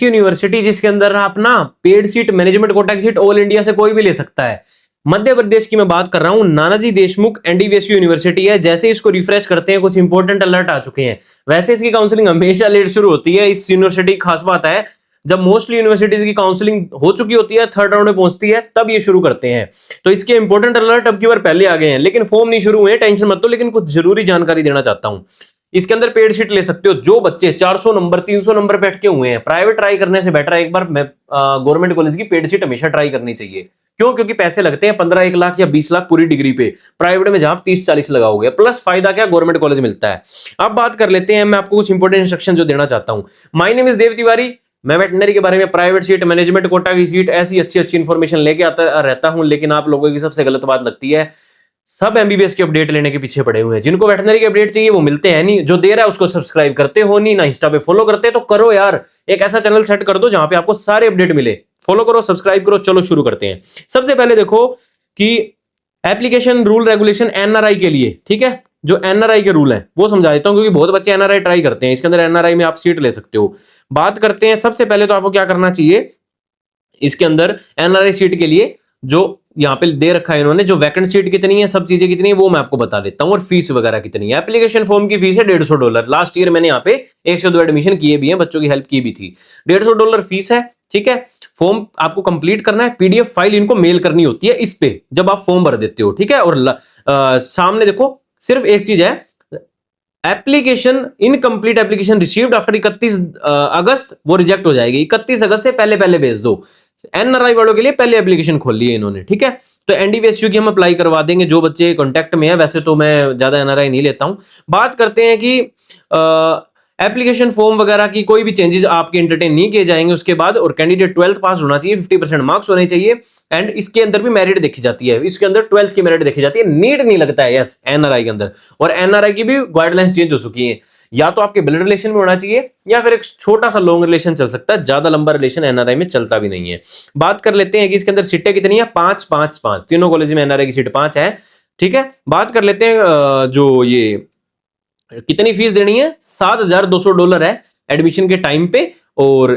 ऐसी यूनिवर्सिटी जिसके अंदर आप ना पेड सीट, मैनेजमेंट कोटा की सीट ऑल इंडिया से कोई भी ले सकता है। मध्य प्रदेश की मैं बात कर रहा हूं, नानाजी देशमुख एनडीवीएसयू यूनिवर्सिटी है। जैसे इसको रिफ्रेश करते हैं कुछ इंपॉर्टेंट अलर्ट आ चुके हैं। वैसे इसकी काउंसलिंग हमेशा लेट शुरू होती है। इस यूनिवर्सिटी की खास बात है, जब मोस्टली यूनिवर्सिटीज की काउंसलिंग हो चुकी होती है, थर्ड राउंड में पहुंचती है, तब ये शुरू करते हैं। तो इसके इंपॉर्टेंट अलर्ट अब की बार पहले आ गए हैं, लेकिन फॉर्म नहीं शुरू हुए, टेंशन मत लो। लेकिन कुछ जरूरी जानकारी देना चाहता हूं। इसके अंदर पेड सीट ले सकते हो जो बच्चे 400 नंबर 300 नंबर पे अटके हुए हैं। प्राइवेट ट्राई करने से बेटर है एक बार गवर्नमेंट कॉलेज की पेड सीट हमेशा ट्राई करनी चाहिए। क्यों? क्योंकि पैसे लगते हैं 15 1 लाख या 20 लाख पूरी डिग्री पे। प्राइवेट में जहां 30-40 लगाओगे, प्लस फायदा क्या, गवर्नमेंट कॉलेज मिलता है। अब बात कर लेते हैं, मैं आपको कुछ इंपॉर्टेंट इंस्ट्रक्शन जो देना चाहता हूं। My name is Dev Tiwari. मैं वेटनरी के बारे में, प्राइवेट सीट, मैनेजमेंट कोटा की सीट, ऐसी अच्छी अच्छी इंफॉर्मेशन लेके आता रहता हूं। लेकिन आप लोगों की सबसे गलत बात लगती है, सब एमबीबीएस की अपडेट लेने के पीछे पड़े हुए हैं। जिनको वेटनरी की अपडेट चाहिए वो मिलते हैं नहीं, जो दे रहा है उसको सब्सक्राइब करते हो नहीं, ना इंस्टा पे फॉलो करते, तो करो यार। एक ऐसा चैनल सेट कर दो जहां पे आपको सारे अपडेट मिले। फॉलो करो, सब्सक्राइब करो। चलो शुरू करते हैं। सबसे पहले देखो कि एप्लीकेशन रूल रेगुलेशन एनआरआई के लिए, ठीक है, जो एनआरआई के रूल हैं वो समझा देता हूं, क्योंकि बहुत बच्चे एनआरआई ट्राई करते हैं। इसके अंदर एनआरआई में आप सीट ले सकते हो। बात करते हैं, सबसे पहले तो आपको क्या करना चाहिए, इसके अंदर एनआरआई सीट के लिए जो यहाँ पे दे रखा है इन्होंने, जो वैकेंट सीट कितनी है, सब चीजें कितनी है, वो मैं आपको बता देता हूँ, और फीस वगैरह कितनी है। एप्लीकेशन फॉर्म की फीस है $150। लास्ट ईयर मैंने यहाँ पे 102 एडमिशन किए भी हैं, बच्चों की हेल्प की भी थी। $150 फीस है, ठीक है। फॉर्म आपको कंप्लीट करना है, पीडीएफ फाइल इनको मेल करनी होती है इस पे, जब आप फॉर्म भर देते हो, ठीक है। और सामने देखो, सिर्फ एक चीज है, application incomplete application received after 31 अगस्त, वो रिजेक्ट हो जाएगी। 31 अगस्त से पहले पहले भेज दो। एनआरआई वालों के लिए पहले एप्लीकेशन खोल ली है इन्होंने, ठीक है। तो एनडीवीएसयू की हम अप्लाई करवा देंगे जो बच्चे कांटेक्ट में है। वैसे तो मैं ज्यादा एनआरआई नहीं लेता हूं। बात करते हैं कि एप्लीकेशन फॉर्म वगैरह की कोई भी चेंजेस आपके एंटरटेन नहीं किए जाएंगे उसके बाद। और कैंडिडेट 12th पास होना चाहिए, 50% मार्क्स होने चाहिए। एंड इसके अंदर भी मेरिट देखी जाती है, इसके अंदर 12th की मेरिट देखी जाती है, नीट नहीं लगता है, यस, एनआरआई के अंदर। और एनआरआई की भी गाइडलाइंस चेंज हो चुकी है, या तो आपके ब्लड रिलेशन में होना चाहिए, या फिर एक छोटा सा लॉन्ग रिलेशन चल सकता है, ज्यादा लंबा रिलेशन एनआरआई में चलता भी नहीं है। बात कर लेते हैं कि इसके अंदर सीटें कितनी है, 5 5 5, तीनों कॉलेज में एनआरआई की सीट 5 है, ठीक है। बात कर लेते हैं जो ये कितनी फीस देनी है, $7,200 है एडमिशन के टाइम पे। और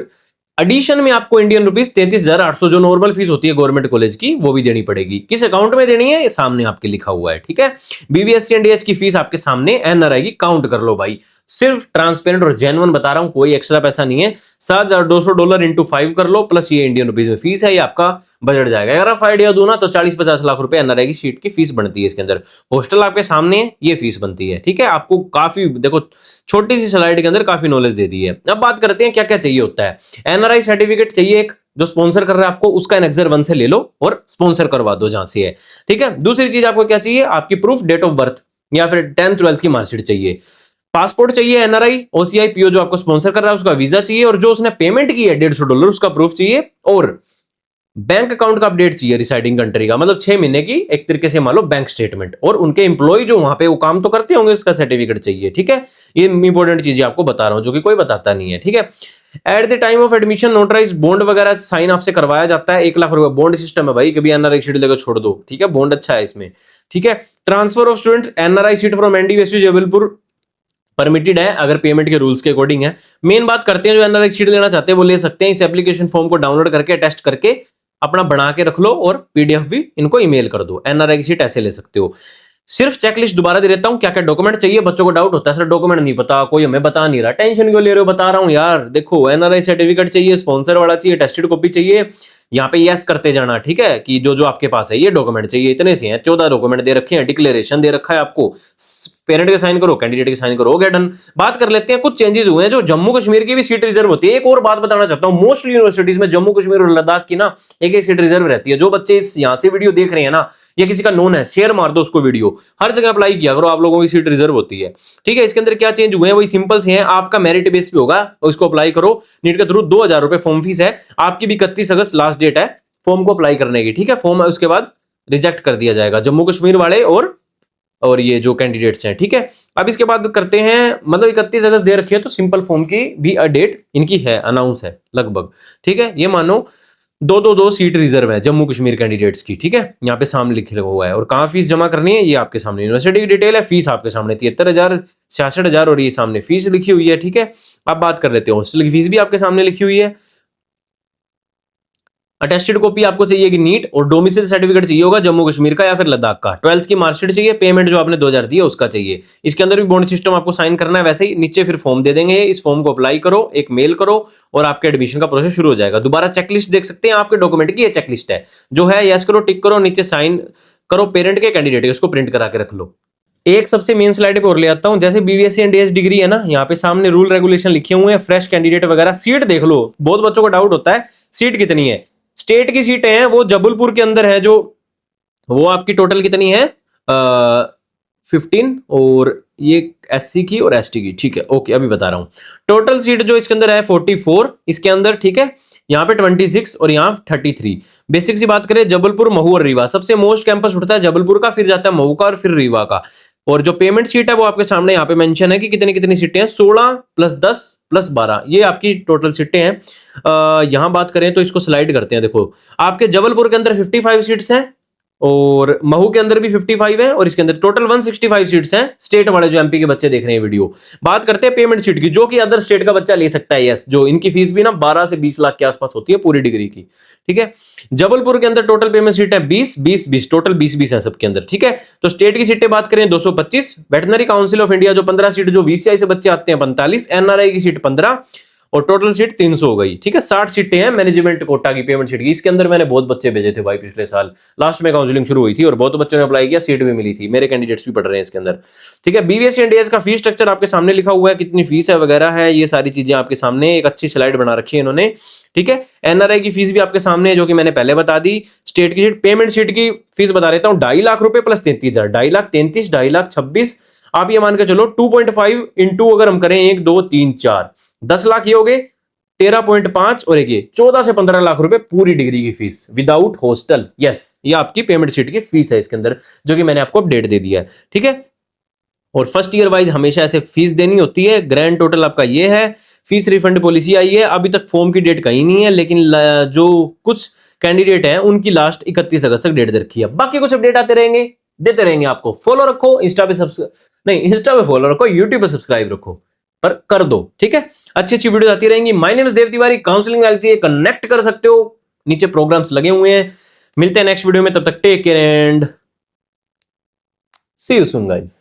एडिशन में आपको इंडियन रुपीस 33,800 जो नॉर्मल फीस होती है गवर्नमेंट कॉलेज की, वो भी देनी पड़ेगी। किस अकाउंट में देनी है, ये सामने आपके लिखा हुआ है, ठीक है। बीबीएससी एनडीएच की फीस आपके सामने, एनआरआई की काउंट कर लो भाई। सिर्फ ट्रांसपेरेंट और जेन्युइन बता रहा हूं, कोई एक्स्ट्रा पैसा नहीं है। $7,200 इंटू 5 कर लो, प्लस ये इंडियन रुपीज में फीस है, ये आपका बजट जाएगा। अगर आप आइडिया दो ना, तो 40-50 लाख रुपए एनआरआई की सीट की फीस बनती है। इसके अंदर हॉस्टल आपके सामने है, ये फीस बनती है, ठीक है। आपको काफी देखो, छोटी सी स्लाइड के अंदर काफी नॉलेज दे दी है। अब बात करते हैं क्या क्या चाहिए होता है। एनआरआई सर्टिफिकेट चाहिए एक, जो स्पॉन्सर कर रहा है आपको, उसका एनेक्सर 1 से ले लो और स्पॉन्सर करवा दो जहां से है, ठीक है। दूसरी चीज आपको क्या चाहिए, आपकी प्रूफ डेट ऑफ बर्थ, या फिर 10th 12th की मार्कशीट चाहिए। पासपोर्ट चाहिए, एनआरआई ओसीआई पीओ जो आपको स्पॉन्सर कर रहा है उसका वीजा चाहिए, और जो उसने पेमेंट की है $150 उसका प्रूफ चाहिए। और बैंक अकाउंट का अपडेट चाहिए रिसाइडिंग कंट्री का, मतलब 6 महीने की एक तरीके से मान लो बैंक स्टेटमेंट। और उनके एम्प्लॉय जो वहां पे वो काम तो करते होंगे, उसका सर्टिफिकेट चाहिए, ठीक है। ये इंपॉर्टेंट चीजें आपको बता रहा हूं जो कि कोई बताता नहीं है, ठीक है। At the time of admission notarize bond वगैरह साइन आपसे करवाया जाता है। 1 लाख रुपए बॉन्ड सिस्टम है भाई, कभी एनआरआई सीट लेकर छोड़ दो, ठीक है। बॉन्ड अच्छा है इसमें, ठीक है। Transfer of student NRI seat from NDVSU Jabalpur permitted है, अगर पेमेंट के रूल्स के अकॉर्डिंग है। मेन बात करते हैं, जो एनआरआई सीट लेना चाहते हैं वो ले सकते हैं। इस एप्लीकेशन फॉर्म को डाउनलोड करके टेस्ट करके अपना बना के रख लो, और पीडीएफ भी इनको ईमेल कर दो। एनआरआई की सीट ऐसे ले सकते हो। सिर्फ चेकलिस्ट दोबारा दे देता हूं, क्या क्या डॉक्यूमेंट चाहिए। बच्चों को डाउट होता है सर डॉक्यूमेंट नहीं पता, कोई हमें बता नहीं रहा, टेंशन क्यों ले रहे हो, बता रहा हूं यार। देखो, एनआरआई सर्टिफिकेट चाहिए, स्पॉन्सर वाला चाहिए, टेस्टेड कॉपी चाहिए। यहाँ पे यस करते जाना, ठीक है, कि जो जो आपके पास है ये डॉक्यूमेंट चाहिए। इतने से हैं, 14 डॉक्यूमेंट दे रखे हैं, डिक्लेरेशन दे रखा है आपको, पेरेंट के साइन करो, कैंडिडेट के साइन करो, हो गया डन। बात कर लेते हैं, कुछ चेंजेस हुए हैं। जो जम्मू कश्मीर की भी सीट रिजर्व होती है। एक और बात बताना चाहता हूं, मोस्टली यूनिवर्सिटीज में जम्मू कश्मीर और लद्दाख की ना एक एक सीट रिजर्व रहती है। जो बच्चे इस यहाँ से वीडियो देख रहे हैं ना, या किसी का नोन है, शेयर मार दो उसको वीडियो, हर जगह अप्लाई किया करो, आप लोगों की सीट रिजर्व होती है, ठीक है। इसके अंदर क्या चेंज हुए हैं, वही सिंपल से हैं। आपका मेरिट बेस पे होगा, उसको अप्लाई करो नीट के थ्रू। 2,000 रुपए फॉर्म फीस है आपकी भी। 31 अगस्त लास्ट डेट है फॉर्म को अप्लाई करने की, ठीक है। फॉर्म उसके बाद रिजेक्ट कर दिया जाएगा, जम्मू कश्मीर वाले और ये जो कैंडिडेट्स हैं, ठीक है। अब इसके बाद करते हैं, मतलब 31 अगस्त दे रखी है, तो सिंपल फॉर्म की भी डेट इनकी है, अनाउंस है लगभग, ठीक है। ये मानो दो सीट रिजर्व है जम्मू कश्मीर कैंडिडेट्स की, ठीक है, यहाँ पे सामने लिखा हुआ है। और कहाँ फीस जमा करनी है ये आपके सामने, यूनिवर्सिटी की डिटेल है, फीस आपके सामने 73,000 66,000 और ये सामने फीस लिखी हुई है, ठीक है। अब बात कर लेते हैं हॉस्टल की फीस भी आपके सामने लिखी हुई है। अटेस्टेड कॉपी आपको चाहिए कि नीट, और डोमिसाइल सर्टिफिकेट चाहिए होगा जम्मू कश्मीर का या फिर लद्दाख का। 12th की मार्कशीट चाहिए, पेमेंट जो आपने 2000 दी है उसका चाहिए। इसके अंदर भी बॉन्ड सिस्टम आपको साइन करना है, वैसे ही नीचे फिर फॉर्म दे देंगे, इस फॉर्म को अप्लाई करो, एक मेल करो और आपके एडमिशन का प्रोसेस शुरू हो जाएगा। दोबारा चेकलिस्ट देख सकते हैं आपके डॉक्यूमेंट की, ये चेकलिस्ट है जो है, यस करो, टिक करो, नीचे साइन करो, पेरेंट के कैंडिडेट उसको प्रिंट करा के रख लो। एक सबसे मेन स्लाइड पे और ले आता हूं, जैसे बीबीएससी एंड डिग्री है ना, यहाँ पे सामने रूल रेगुलेशन लिखे हुए हैं, फ्रेश कैंडिडेट वगैरह, सीट देख लो। बहुत बच्चों को डाउट होता है सीट कितनी है। स्टेट की सीटें हैं वो जबलपुर के अंदर है, जो वो आपकी टोटल कितनी है 15, और ये एससी की और एसटी की, ठीक है, ओके, अभी बता रहा हूं। टोटल सीट जो इसके अंदर है 44 इसके अंदर, ठीक है, यहाँ पे 26 और यहाँ 33। बेसिक सी बात करें, जबलपुर, महू और रीवा, सबसे मोस्ट कैंपस उठता है जबलपुर का, फिर जाता है महू का और फिर रीवा का। और जो पेमेंट सीट है वो आपके सामने यहाँ पे मेंशन है कि कितनी कितनी सीटें हैं, 16 + 10 + 12, ये आपकी टोटल सीटें हैं। यहां बात करें तो इसको स्लाइड करते हैं। देखो आपके जबलपुर के अंदर 55 सीट्स हैं और महू के अंदर भी 55 है, और इसके अंदर टोटल 165 सीट्स हैं। स्टेट वाले जो एमपी के बच्चे देख रहे हैं वीडियो, बात करते हैं पेमेंट सीट की, जो कि अदर स्टेट का बच्चा ले सकता है, यस, जो इनकी फीस भी ना 12 से 20 लाख के आसपास होती है पूरी डिग्री की, ठीक है। जबलपुर के अंदर टोटल पेमेंट सीट है 20 टोटल 20 है सबके अंदर, ठीक है। तो स्टेट की सीटें बात करें 225, वेटनरी काउंसिल ऑफ इंडिया जो 15 सीट जो VCI से बच्चे आते हैं 45, NRI की सीट 15 और टोटल सीट 300 हो गई, ठीक है। 60 सीटें हैं मैनेजमेंट कोटा की पेमेंट सीट की। इसके अंदर मैंने बहुत बच्चे भेजे थे भाई, पिछले साल लास्ट में काउंसलिंग शुरू हुई थी और बहुत बच्चों ने अप्लाई किया, सीट भी मिली थी, मेरे कैंडिडेट्स भी पढ़ रहे हैं इसके अंदर, ठीक है। बीबीएससी एंड का फीस स्ट्रक्चर आपके सामने लिखा हुआ है, कितनी फीस है वगैरह है, ये सारी चीजें आपके सामने, एक अच्छी स्लाइड बना रखी है इन्होंने, ठीक है। NRI की फीस भी आपके सामने है जो कि मैंने पहले बता दी। स्टेट की सीट, पेमेंट सीट की फीस बता देता हूं, 2.5 लाख रुपए प्लस 33,000, 2.5 लाख 33, 2.5 लाख 26, आप ये मान के चलो 2.5 इंटू अगर हम करें 1 2 3 4 10 लाख ये हो गए, 13.5 और एक ये 14 से 15 लाख रुपए पूरी डिग्री की फीस विदाउट हॉस्टल, यस, ये आपकी पेमेंट सीट की फीस है इसके अंदर, जो कि मैंने आपको अपडेट दे दिया है, ठीक है। और फर्स्ट ईयर वाइज हमेशा ऐसे फीस देनी होती है। ग्रैंड टोटल आपका ये है। फीस रिफंड पॉलिसी आई है, अभी तक फॉर्म की डेट कहीं नहीं है, लेकिन जो कुछ कैंडिडेट हैं उनकी लास्ट 31 अगस्त तक डेट दे रखी है। बाकी कुछ अपडेट आते रहेंगे, देते रहेंगे आपको। फॉलो रखो इंस्टा पे, नहीं इंस्टा पे फॉलो रखो, यूट्यूब पे सब्सक्राइब रखो, पर कर दो, ठीक है। अच्छी अच्छी वीडियो आती रहेंगी। My name is Dev Tiwari, counselling चाहिए कनेक्ट कर सकते हो, नीचे प्रोग्राम्स लगे हुए हैं। मिलते हैं नेक्स्ट वीडियो में, तब तक take care and see you soon guys.